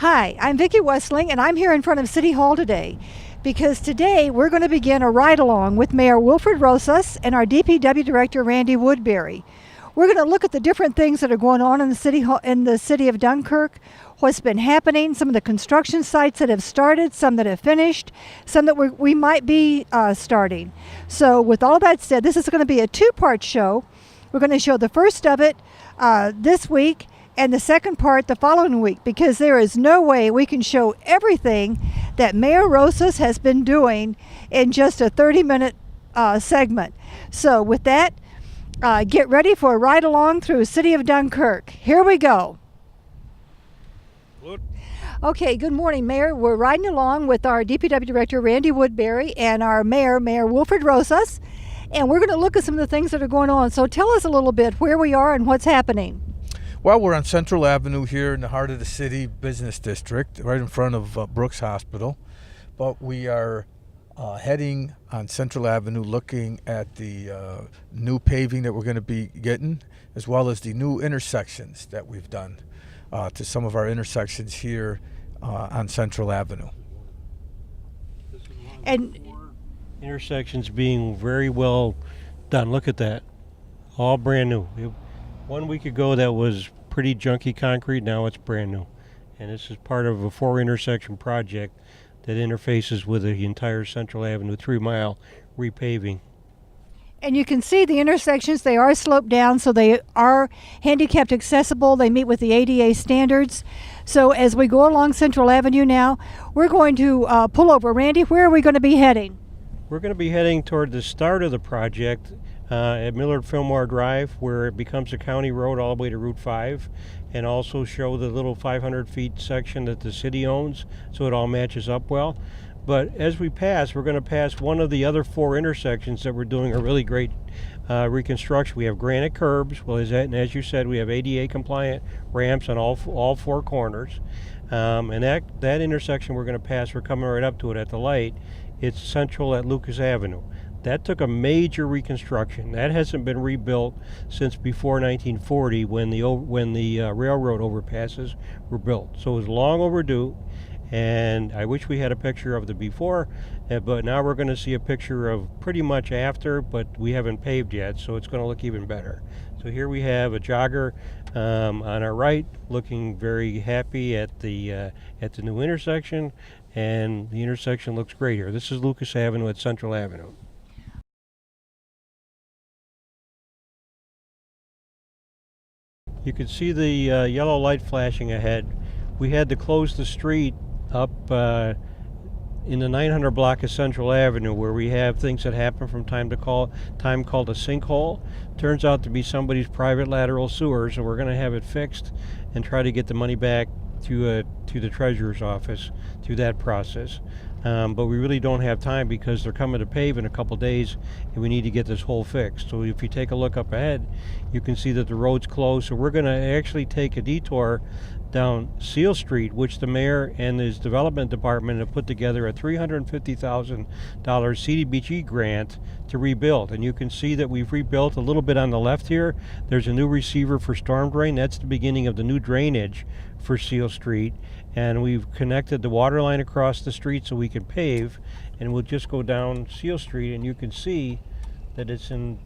Hi, I'm Vicki Westling, and I'm here in front of City Hall today because today we're going to begin a ride-along with Mayor Wilfred Rosas and our DPW Director Randy Woodbury. We're going to look at the different things that are going on in the city of Dunkirk, what's been happening, some of the construction sites that have started, some that have finished, some that we might be starting. So with all that said, this is going to be a two-part show. We're going to show the first of it this week and the second part the following week, because there is no way we can show everything that Mayor Rosas has been doing in just a 30-minute segment. So with that, get ready for a ride along through the city of Dunkirk. Here we go. Okay, good morning, Mayor. We're riding along with our DPW Director Randy Woodbury and our Mayor Wilfred Rosas, and we're going to look at some of the things that are going on. So tell us a little bit where we are and what's happening. Well, we're on Central Avenue here in the heart of the city business district, right in front of Brooks Hospital. But we are heading on Central Avenue looking at the new paving that we're going to be getting, as well as the new intersections that we've done to some of our intersections here on Central Avenue. And intersections being very well done. Look at that. All brand new. 1 week ago that was pretty junky concrete, now it's brand new. And this is part of a 4 intersection project that interfaces with the entire Central Avenue 3-mile repaving. And you can see the intersections, they are sloped down, so they are handicapped accessible. They meet with the ADA standards. So as we go along Central Avenue now, we're going to pull over. Randy, where are we going to be heading? We're going to be heading toward the start of the project at Millard Fillmore Drive, where it becomes a county road all the way to Route 5, and also show the little 500 feet section that the city owns, so it all matches up well. But as we pass, we're going to pass one of the other 4 intersections that we're doing a really great reconstruction. We have granite curbs, and as you said, we have ADA compliant ramps on all 4 corners. And that intersection we're going to pass, we're coming right up to it at the light. It's Central at Lucas Avenue. That took a major reconstruction. That hasn't been rebuilt since before 1940 when the railroad overpasses were built. So it was long overdue, and I wish we had a picture of the before, but now we're going to see a picture of pretty much after, but we haven't paved yet, so it's going to look even better. So here we have a jogger on our right looking very happy at the new intersection, and the intersection looks great here. This is Lucas Avenue at Central Avenue. You can see the yellow light flashing ahead. We had to close the street up in the 900 block of Central Avenue, where we have things that happen from time called a sinkhole. Turns out to be somebody's private lateral sewer, so we're going to have it fixed and try to get the money back to the treasurer's office through that process. But we really don't have time because they're coming to pave in a couple days, and we need to get this hole fixed. So if you take a look up ahead, you can see that the road's closed. So we're going to actually take a detour down Seal Street, which the mayor and his development department have put together a $350,000 CDBG grant to rebuild. And you can see that we've rebuilt a little bit on the left here. There's a new receiver for storm drain. That's the beginning of the new drainage for Seal Street. And we've connected the water line across the street so we can pave. And we'll just go down Seal Street, and you can see that it's in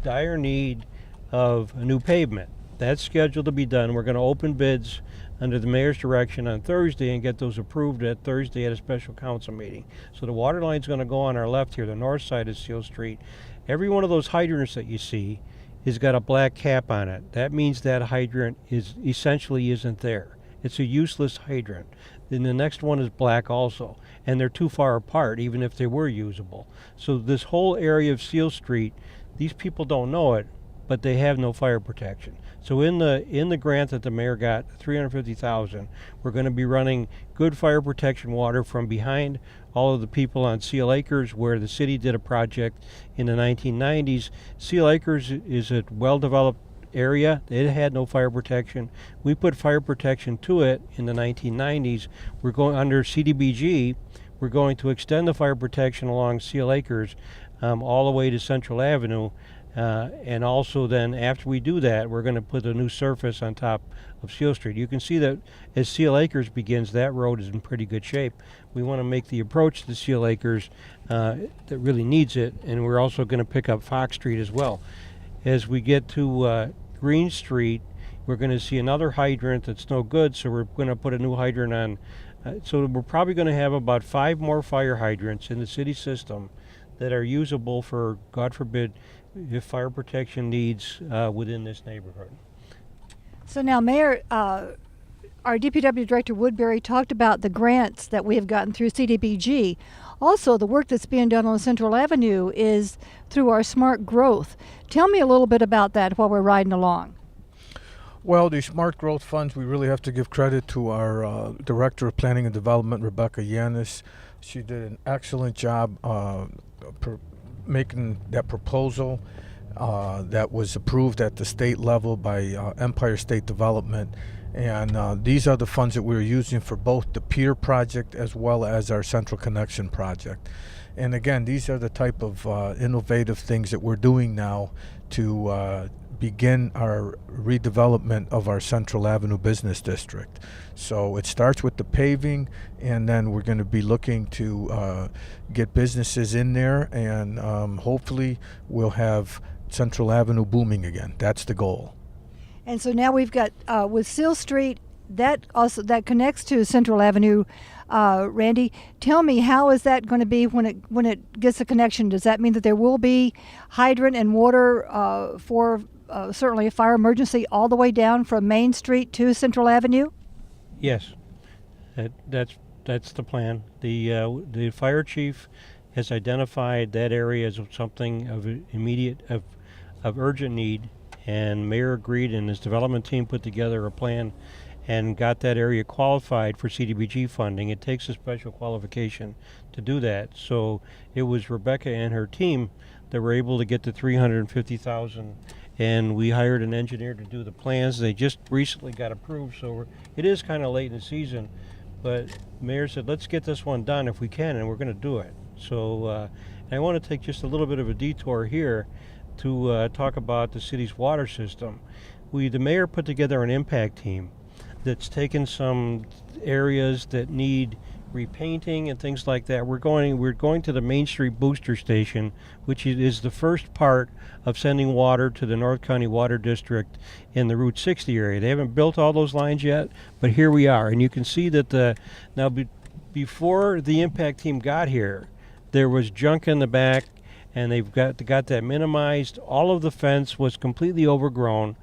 dire need of a new pavement. That's scheduled to be done. We're going to open bids under the mayor's direction on Thursday and get those approved at Thursday at a special council meeting. So the water line's going to go on our left here, the north side of Seal Street. Every one of those hydrants that you see has got a black cap on it. That means that hydrant essentially isn't there. It's a useless hydrant. Then the next one is black also, and they're too far apart even if they were usable. So this whole area of Seal Street, these people don't know it, but they have no fire protection. So in the grant that the mayor got, $350,000, we're going to be running good fire protection water from behind all of the people on Seal Acres, where the city did a project in the 1990s. Seal Acres is a well-developed area. It had no fire protection. We put fire protection to it in the 1990s. We're going under CDBG. We're going to extend the fire protection along Seal Acres all the way to Central Avenue. And also then after we do that, we're going to put a new surface on top of Seal Street. You can see that as Seal Acres begins, that road is in pretty good shape. We want to make the approach to Seal Acres that really needs it, and we're also going to pick up Fox Street as well. As we get to Green Street, we're going to see another hydrant that's no good, so we're going to put a new hydrant on. So we're probably going to have about 5 more fire hydrants in the city system that are usable for, God forbid, if fire protection needs within this neighborhood. So now, Mayor, our DPW Director Woodbury talked about the grants that we have gotten through CDBG. Also, the work that's being done on Central Avenue is through our smart growth. Tell me a little bit about that while we're riding along. Well, the smart growth funds, we really have to give credit to our Director of Planning and Development, Rebecca Yanis. She did an excellent job making that proposal that was approved at the state level by Empire State Development. And these are the funds that we're using for both the pier project as well as our Central Connection project. And again, these are the type of innovative things that we're doing now to begin our redevelopment of our Central Avenue Business District. So it starts with the paving, and then we're going to be looking to get businesses in there, and hopefully we'll have Central Avenue booming again. That's the goal. And so now we've got with Seal Street, that connects to Central Avenue. Randy, tell me, how is that going to be when it gets a connection? Does that mean that there will be hydrant and water for certainly a fire emergency all the way down from Main Street to Central Avenue? Yes, that's the plan. The fire chief has identified that area as something of immediate of urgent need, and Mayor agreed, and his development team put together a plan and got that area qualified for CDBG funding. It takes a special qualification to do that. So it was Rebecca and her team that were able to get the $350,000, and we hired an engineer to do the plans. They just recently got approved, so it is kind of late in the season, but Mayor said, let's get this one done if we can, and we're going to do it. So and I want to take just a little bit of a detour here to talk about the city's water system. The mayor put together an impact team that's taken some areas that need repainting and things like that. We're going to the Main Street Booster Station, which is the first part of sending water to the North County Water District in the Route 60 area. They haven't built all those lines yet, but here we are. And you can see that before the impact team got here, there was junk in the back, and they've got that minimized. All of the fence was completely overgrown.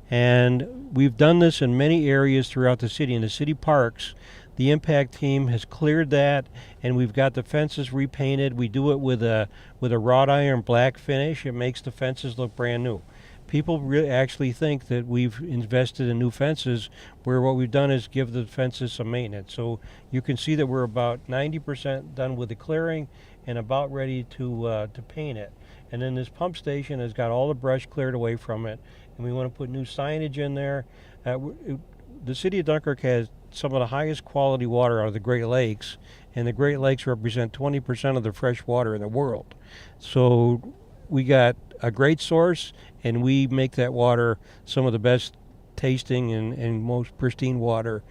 And we've done this in many areas throughout the city. In the city parks, the impact team has cleared that, and we've got the fences repainted. We do it with a wrought iron black finish. It makes the fences look brand new. People really actually think that we've invested in new fences, where what we've done is give the fences some maintenance. So you can see that we're about 90% done with the clearing and about ready to paint it. And then this pump station has got all the brush cleared away from it, and we want to put new signage in there. The city of Dunkirk has some of the highest quality water out of the Great Lakes, and the Great Lakes represent 20% of the fresh water in the world. So we got a great source, and we make that water some of the best tasting and most pristine water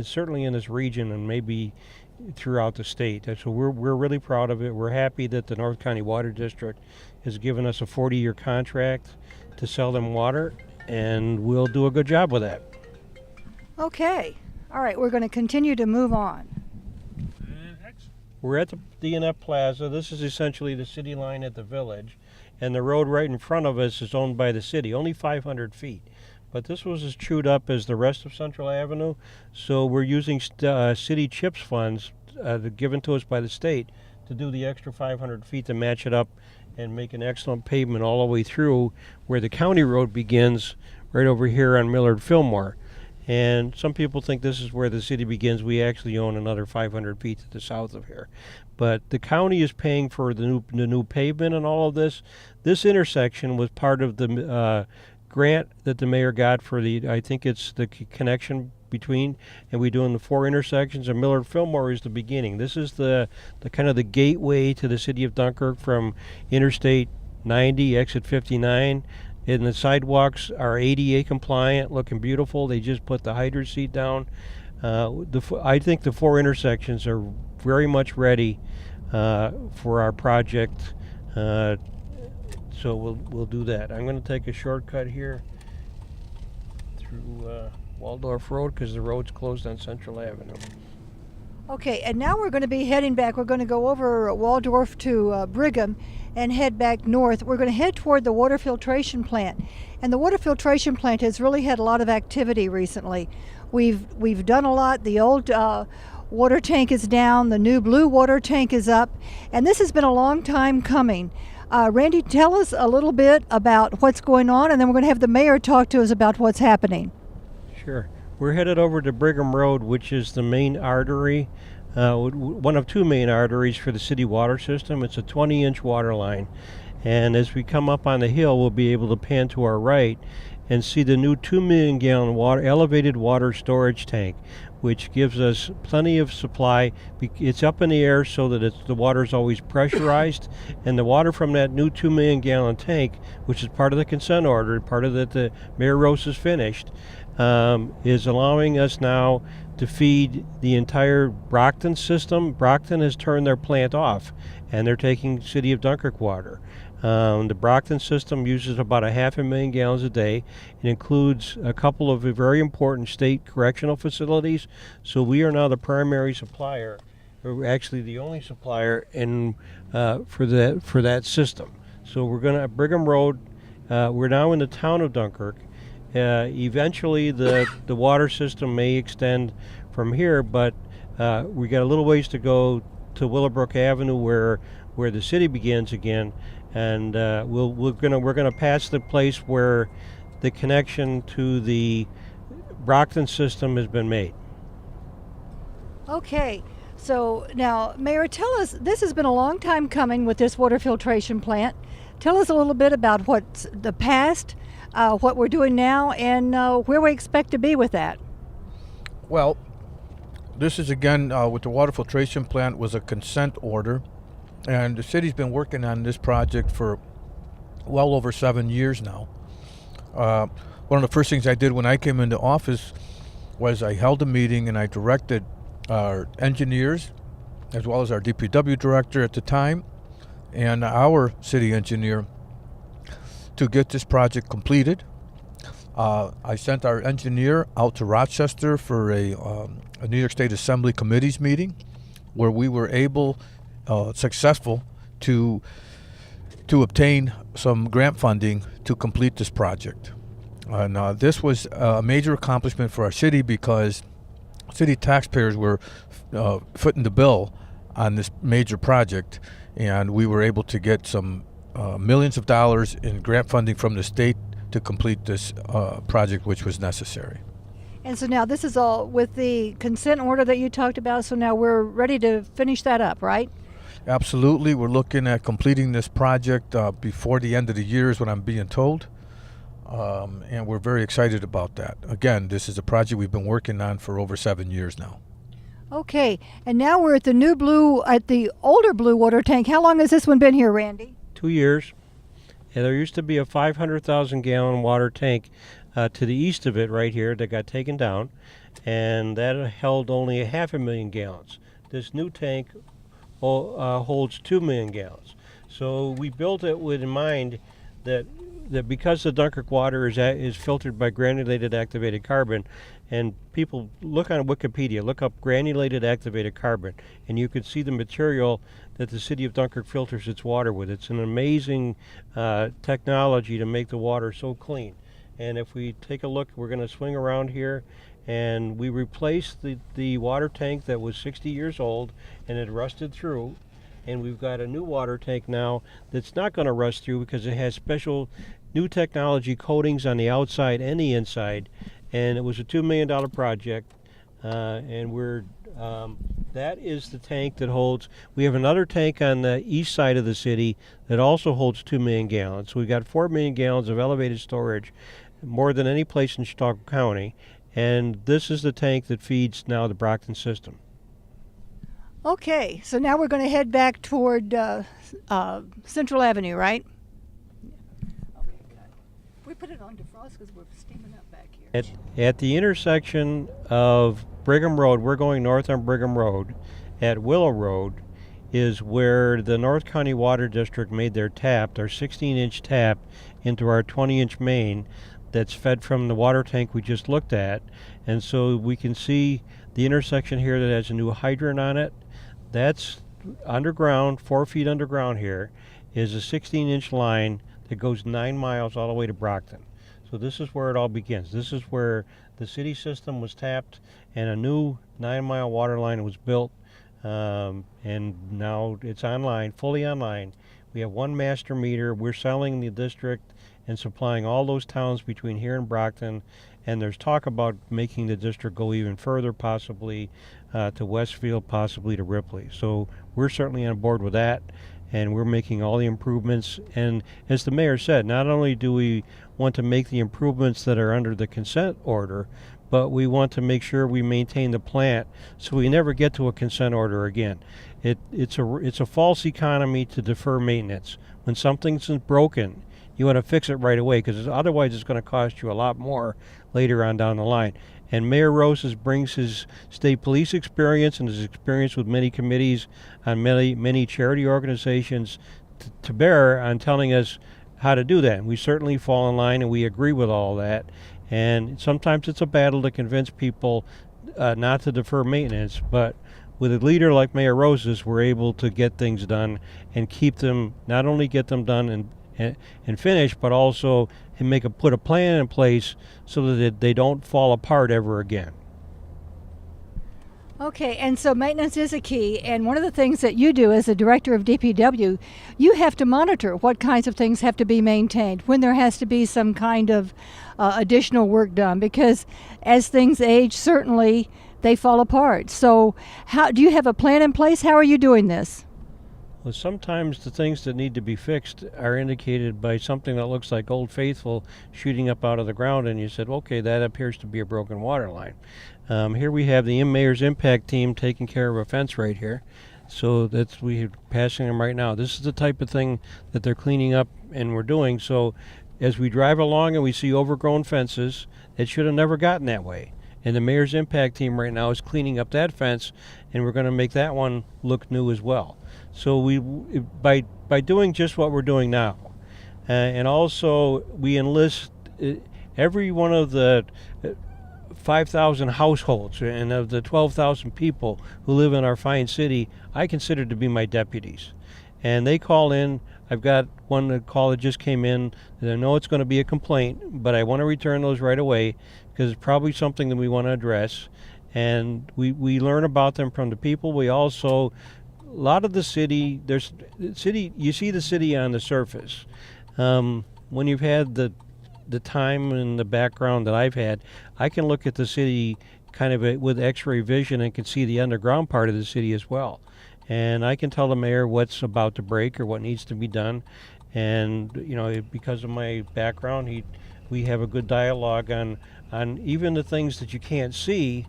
certainly in this region, and maybe throughout the state. And so we're really proud of it. We're happy that the North County Water District has given us a 40-year contract to sell them water, and we'll do a good job with that. Okay. All right, we're going to continue to move on. We're at the D&F Plaza. This is essentially the city line at the village, and the road right in front of us is owned by the city, only 500 feet. But this was as chewed up as the rest of Central Avenue, so we're using city CHIPS funds given to us by the state to do the extra 500 feet to match it up and make an excellent pavement all the way through where the county road begins, right over here on Millard Fillmore. And some people think this is where the city begins. We actually own another 500 feet to the south of here. But the county is paying for the new pavement and all of this. This intersection was part of the grant that the mayor got for I think it's the connection between, and we're doing the 4 intersections, and Millard Fillmore is the beginning. This is the kind of the gateway to the city of Dunkirk from Interstate 90, exit 59. And the sidewalks are ADA compliant, looking beautiful. They just put the hydrant seat down. I think the 4 intersections are very much ready for our project. So we'll do that. I'm going to take a shortcut here through Waldorf Road because the road's closed on Central Avenue. Okay, and now we're going to be heading back. We're going to go over Waldorf to Brigham and head back north. We're going to head toward the water filtration plant. And the water filtration plant has really had a lot of activity recently. We've done a lot. The old water tank is down. The new blue water tank is up. And this has been a long time coming. Randy, tell us a little bit about what's going on, and then we're going to have the mayor talk to us about what's happening. Sure. We're headed over to Brigham Road, which is the main artery, one of 2 main arteries for the city water system. It's a 20-inch water line. And as we come up on the hill, we'll be able to pan to our right and see the new 2 million gallon elevated water storage tank, which gives us plenty of supply. It's up in the air so that the water is always pressurized, and the water from that new 2 million gallon tank, which is part of the consent order, part of that the Mayor Rose has finished, is allowing us now to feed the entire Brockton system. Brockton has turned their plant off, and they're taking City of Dunkirk water. The Brockton system uses about 500,000 gallons a day. It includes a couple of very important state correctional facilities, so we are now the primary supplier, or actually the only supplier for that system. So we're going to Brigham Road. We're now in the town of Dunkirk. Eventually, the water system may extend from here, but we got a little ways to go to Willowbrook Avenue, where the city begins again, and we're gonna pass the place where the connection to the Brockton system has been made. Okay, so now, Mayor, tell us, this has been a long time coming with this water filtration plant. Tell us a little bit about what's the past, what we're doing now, and where we expect to be with that. Well, this is again with the water filtration plant was a consent order, and the city's been working on this project for well over 7 years now. One of the first things I did when I came into office was I held a meeting and I directed our engineers, as well as our DPW director at the time, and our city engineer, to get this project completed. I sent our engineer out to Rochester for a New York State Assembly Committee's meeting, where we were successful to obtain some grant funding to complete this project. And this was a major accomplishment for our city because city taxpayers were footing the bill on this major project, and we were able to get some millions of dollars in grant funding from the state to complete this project, which was necessary. And so now this is all with the consent order that you talked about, so now we're ready to finish that up, right? Absolutely. We're looking at completing this project before the end of the year is what I'm being told. And we're very excited about that. Again, this is a project we've been working on for over 7 years now. Okay, and now we're at the older blue water tank. How long has this one been here, Randy? 2 years. And there used to be a 500,000 gallon water tank to the east of it right here that got taken down, and that held only 500,000 gallons. This new tank holds 2 million gallons. So we built it with in mind that because the Dunkirk water is filtered by granulated activated carbon, and people look on Wikipedia, look up granulated activated carbon, and you can see the material that the city of Dunkirk filters its water with. It's an amazing technology to make the water so clean. And if we take a look, we're going to swing around here, and we replaced the water tank that was 60 years old and had rusted through. And we've got a new water tank now that's not going to rust through because it has special new technology coatings on the outside and the inside. And it was a $2 million project. And that is the tank that holds. We have another tank on the east side of the city that also holds 2 million gallons. So we've got 4 million gallons of elevated storage, more than any place in Chautauqua County. And this is the tank that feeds now the Brockton system. Okay, so now we're going to head back toward Central Avenue, right? We put it on defrost because we're steaming up back here. At the intersection of Brigham Road, we're going north on Brigham Road, at Willow Road is where the North County Water District made their 16-inch tap into our 20-inch main that's fed from the water tank we just looked at. And so we can see the intersection here that has a new hydrant on it. That's underground, 4 feet underground here, is a 16-inch line that goes 9 miles all the way to Brockton. So this is where it all begins. This is where the city system was tapped and a new 9-mile water line was built. And now it's online, fully online. We have one master meter. We're selling the district and supplying all those towns between here and Brockton. And there's talk about making the district go even further, possibly to Westfield, possibly to Ripley. So we're certainly on board with that, and we're making all the improvements. And as the mayor said, not only do we want to make the improvements that are under the consent order, but we want to make sure we maintain the plant so we never get to a consent order again. It's a false economy to defer maintenance. When something's broken, you want to fix it right away, because otherwise it's going to cost you a lot more later on down the line. And Mayor Rosas brings his state police experience and his experience with many committees on many charity organizations to bear on telling us how to do that. And we certainly fall in line, and we agree with all that. And sometimes it's a battle to convince people not to defer maintenance, but with a leader like Mayor Rosas, we're able to get things done and keep them, not only get them done and finish, but also put a plan in place so that they don't fall apart ever again. Okay, and so maintenance is a key, and one of the things that you do as the director of DPW, you have to monitor what kinds of things have to be maintained, when there has to be some kind of additional work done, because as things age, certainly they fall apart. So how do you have a plan in place? How are you doing this? Well, sometimes the things that need to be fixed are indicated by something that looks like Old Faithful shooting up out of the ground, and you said, okay, that appears to be a broken water line. Here we have the Mayor's Impact Team taking care of a fence right here. So we're passing them right now. This is the type of thing that they're cleaning up and we're doing. So as we drive along and we see overgrown fences, it should have never gotten that way. And the Mayor's Impact Team right now is cleaning up that fence, and we're going to make that one look new as well. So by doing just what we're doing now, and also we enlist every one of the 5,000 households and of the 12,000 people who live in our fine city, I consider to be my deputies. And they call in. I've got one call that just came in that I know it's going to be a complaint, but I want to return those right away because it's probably something that we want to address. And we learn about them from the people. We also, a lot of the city, you see the city on the surface. When you've had the time and the background that I've had, I can look at the city kind of with x-ray vision and can see the underground part of the city as well. And I can tell the mayor what's about to break or what needs to be done. And, because of my background, we have a good dialogue on even the things that you can't see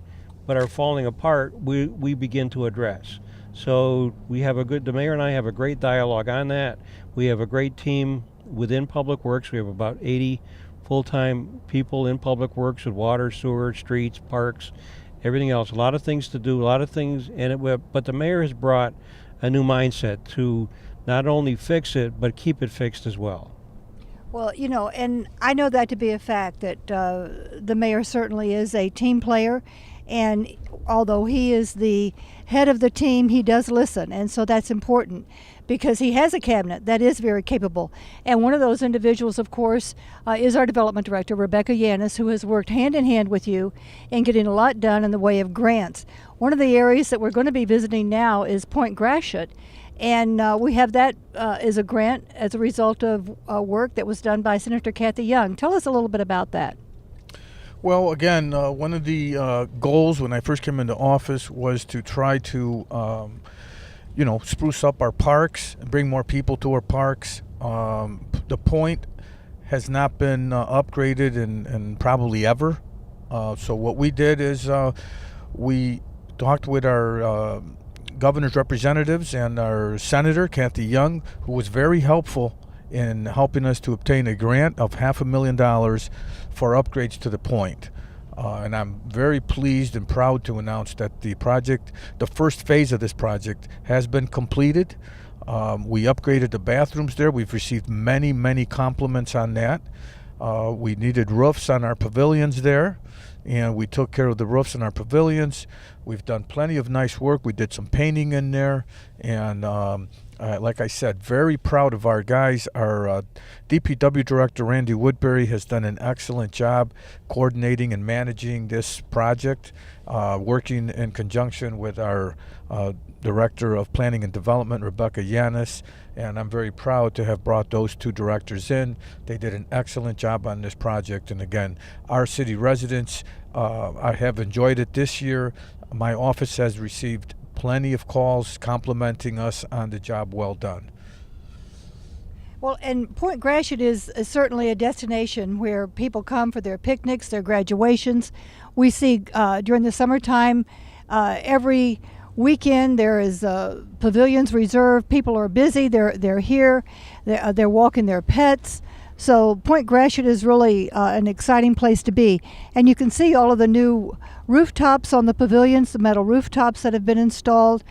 but are falling apart, we begin to address. So the mayor and I have a great dialogue on that. We have a great team within Public Works. We have about 80 full-time people in Public Works with water, sewer, streets, parks, everything else. A lot of things to do, but the mayor has brought a new mindset to not only fix it, but keep it fixed as well. Well, and I know that to be a fact, that the mayor certainly is a team player, and although he is the head of the team, he does listen, and so that's important because he has a cabinet that is very capable. And one of those individuals, of course, is our development director, Rebecca Yanis, who has worked hand in hand with you in getting a lot done in the way of grants. One of the areas that we're going to be visiting now is Point Gratiot, and we have that as a grant as a result of work that was done by Senator Kathy Young. Tell us a little bit about that. Well, again, one of the goals when I first came into office was to try to, spruce up our parks and bring more people to our parks. The Point has not been upgraded in probably ever. So what we did is we talked with our governor's representatives and our senator, Kathy Young, who was very helpful in helping us to obtain a grant of $500,000 for upgrades to the point. And I'm very pleased and proud to announce that the first phase of this project has been completed. We upgraded the bathrooms there. We've received many, many compliments on that. We needed roofs on our pavilions there, and we took care of the roofs in our pavilions. We've done plenty of nice work. We did some painting in there, and like I said, very proud of our guys. Our DPW director, Randy Woodbury, has done an excellent job coordinating and managing this project, working in conjunction with our Director of Planning and Development, Rebecca Yanis, and I'm very proud to have brought those two directors in. They did an excellent job on this project, and again, our city residents, I have enjoyed it this year. My office has received plenty of calls complimenting us on the job well done. Well, and Point Gratiot is certainly a destination where people come for their picnics, their graduations. We see during the summertime, every weekend there is pavilions reserved. People are busy. They're here. They're walking their pets. So Point Gratiot is really an exciting place to be. And you can see all of the new rooftops on the pavilions, the metal rooftops that have been installed.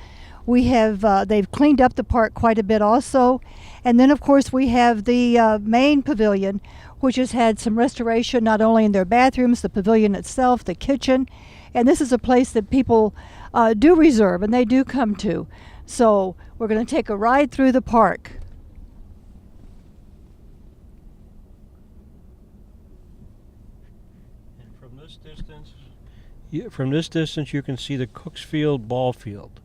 We have they've cleaned up the park quite a bit also. And then of course we have the main pavilion, which has had some restoration not only in their bathrooms, the pavilion itself, the kitchen. And this is a place that people do reserve and they do come to. So we're going to take a ride through the park. And from this distance, you can see the Cooksfield ball field.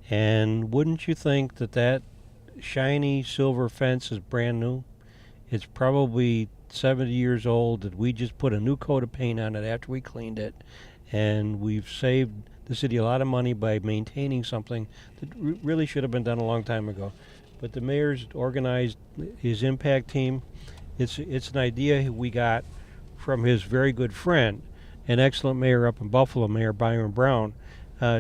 And wouldn't you think that shiny silver fence is brand new? It's probably 70 years old, that we just put a new coat of paint on it after we cleaned it. And we've saved the city a lot of money by maintaining something that really should have been done a long time ago. But the mayor's organized his impact team. It's an idea we got from his very good friend, an excellent mayor up in Buffalo, Mayor Byron Brown,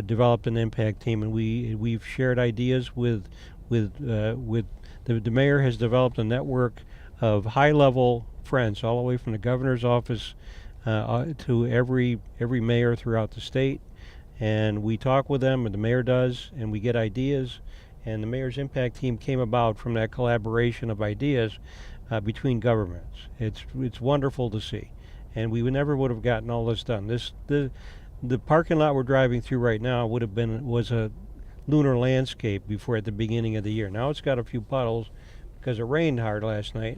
developed an impact team, and we've shared ideas with the mayor has developed a network of high-level friends all the way from the governor's office to every mayor throughout the state, and we talk with them, and the mayor does, and we get ideas, and the mayor's impact team came about from that collaboration of ideas between governments. It's wonderful to see, and we never would have gotten all this done. The parking lot we're driving through right now was a lunar landscape before at the beginning of the year. Now it's got a few puddles because it rained hard last night.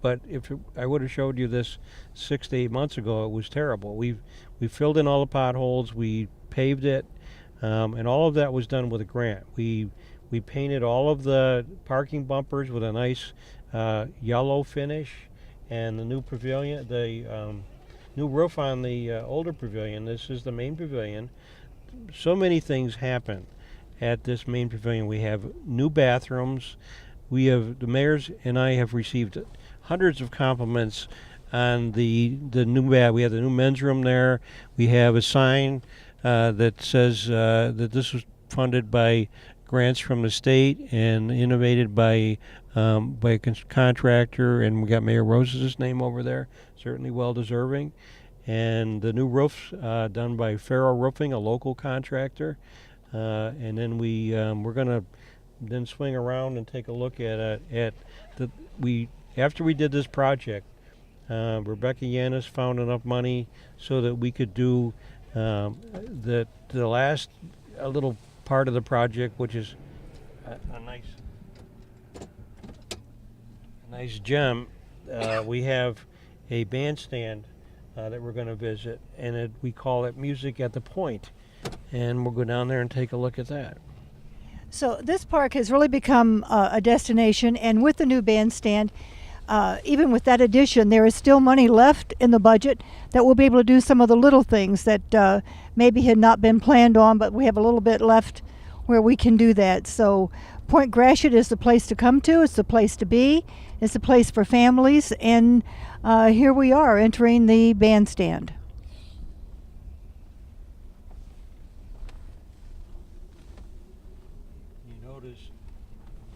But if I would have showed you this 6 to 8 months ago, it was terrible. We filled in all the potholes, we paved it, and all of that was done with a grant. We painted all of the parking bumpers with a nice yellow finish, and the new pavilion, the new roof on the older pavilion. This is the main pavilion. So many things happen at this main pavilion. We have new bathrooms. The mayors and I have received hundreds of compliments on the new we have the new men's room there. We have a sign that says that this was funded by grants from the state and innovated by a contractor, and we got Mayor Rose's name over there, certainly well deserving. And the new roofs done by Farrow Roofing, a local contractor. And then we're gonna then swing around and take a look at after we did this project, Rebecca Yanis found enough money so that we could do the last little part of the project, which is a nice gem. We have a bandstand that we're going to visit, and we call it Music at the Point, and we'll go down there and take a look at that. So this park has really become a destination, and with the new bandstand, even with that addition, there is still money left in the budget that we'll be able to do some of the little things that maybe had not been planned on, but we have a little bit left where we can do that. So Point Gratiot is the place to come to. It's the place to be. It's a place for families, and here we are entering the bandstand. You notice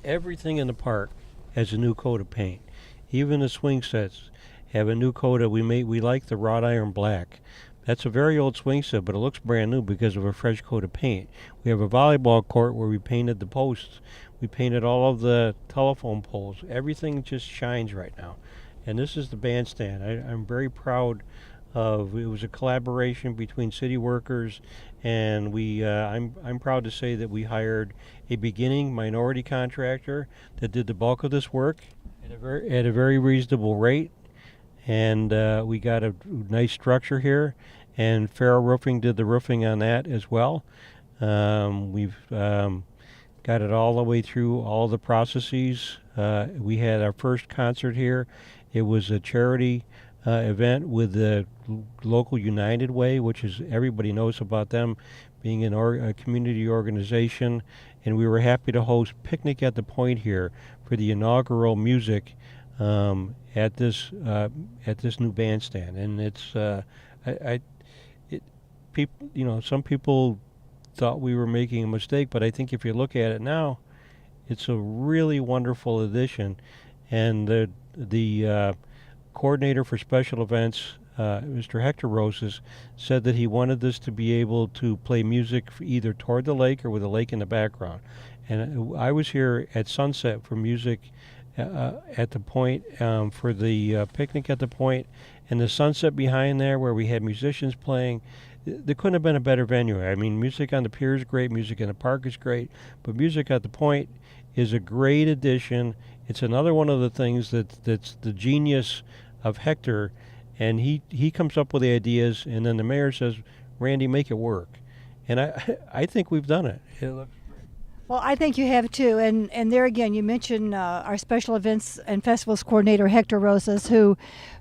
everything in the park as a new coat of paint. Even the swing sets have a new coat of, we like the wrought iron black. That's a very old swing set, but it looks brand new because of a fresh coat of paint. We have a volleyball court where we painted the posts. We painted all of the telephone poles. Everything just shines right now. And this is the bandstand. I'm very proud of. It was a collaboration between city workers, and I'm proud to say that we hired a beginning minority contractor that did the bulk of this work at a very reasonable rate. And we got a nice structure here, and Farrow Roofing did the roofing on that as well. We've got it all the way through all the processes. We had our first concert here. It was a charity event with the local United Way, which is, everybody knows about them being a community organization, and we were happy to host Picnic at the Point here for the inaugural music at this new bandstand. And it's people, some people thought we were making a mistake, but I think if you look at it now, it's a really wonderful addition. And the coordinator for special events, Mr. Hector Rosas, said that he wanted this to be able to play music either toward the lake or with a lake in the background. And I was here at sunset for music at the point, for the picnic at the point, and the sunset behind there where we had musicians playing. There couldn't have been a better venue. I mean, music on the pier is great, music in the park is great, but music at the point is a great addition. It's another one of the things that's the genius of Hector, and he comes up with the ideas, and then the mayor says, Randy, make it work. And I think we've done it. It looks great. Well, I think you have too. And there again, you mentioned our special events and festivals coordinator, Hector Rosas, who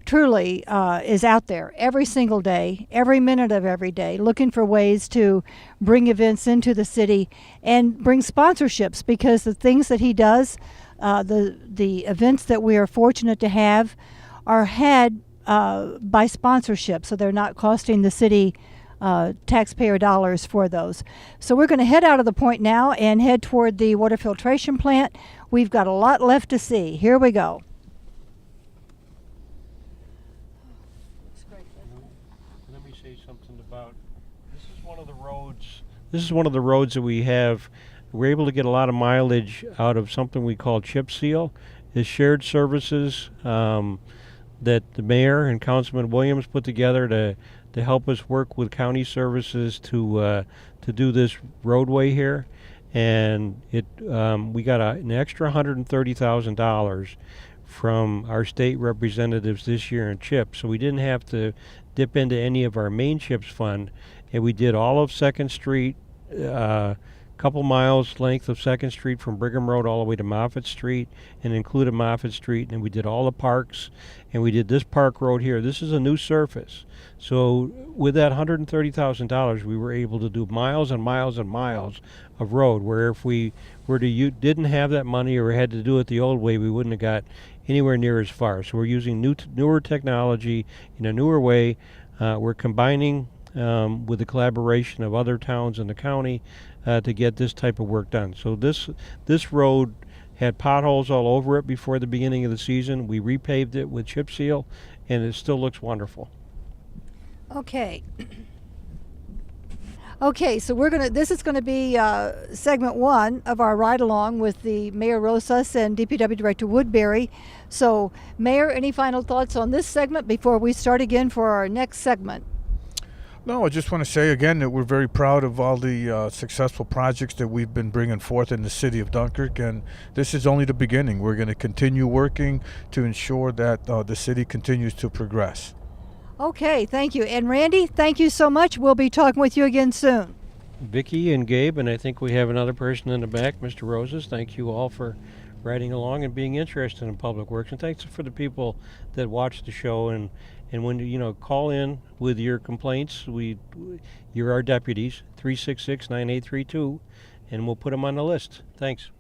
truly is out there every single day, every minute of every day, looking for ways to bring events into the city and bring sponsorships, because the things that he does, the events that we are fortunate to have are had by sponsorship, so they're not costing the city taxpayer dollars for those. So we're going to head out of the point now and head toward the water filtration plant. We've got a lot left to see. Here we go. Let me say something about, this is one of the roads. This is one of the roads that we have. We're able to get a lot of mileage out of something we call chip seal. It's shared services that the mayor and Councilman Williams put together to help us work with county services to do this roadway here. And we got an extra $130,000 from our state representatives this year in CHIP, so we didn't have to dip into any of our main CHIPS fund, and we did all of 2nd Street, couple miles length of 2nd Street from Brigham Road all the way to Moffett Street, and included Moffett Street, and we did all the parks, and we did this park road here. This is a new surface. So with that $130,000, we were able to do miles and miles and miles of road, where if we didn't have that money or had to do it the old way, we wouldn't have got anywhere near as far. So we're using newer technology in a newer way. We're combining with the collaboration of other towns in the county to get this type of work done. So this road had potholes all over it before the beginning of the season. We repaved it with chip seal, and it still looks wonderful. Okay. Okay, so this is going to be segment 1 of our ride along with the Mayor Rosas and DPW Director Woodbury. So, Mayor, any final thoughts on this segment before we start again for our next segment? No, I just want to say again that we're very proud of all the successful projects that we've been bringing forth in the city of Dunkirk, and this is only the beginning. We're going to continue working to ensure that the city continues to progress. Okay, thank you. And Randy, thank you so much. We'll be talking with you again soon. Vicki and Gabe, and I think we have another person in the back, Mr. Rosas. Thank you all for riding along and being interested in public works, and thanks for the people that watch the show, and when you call in with your complaints, you're our deputies, 366-9832, and we'll put them on the list. Thanks.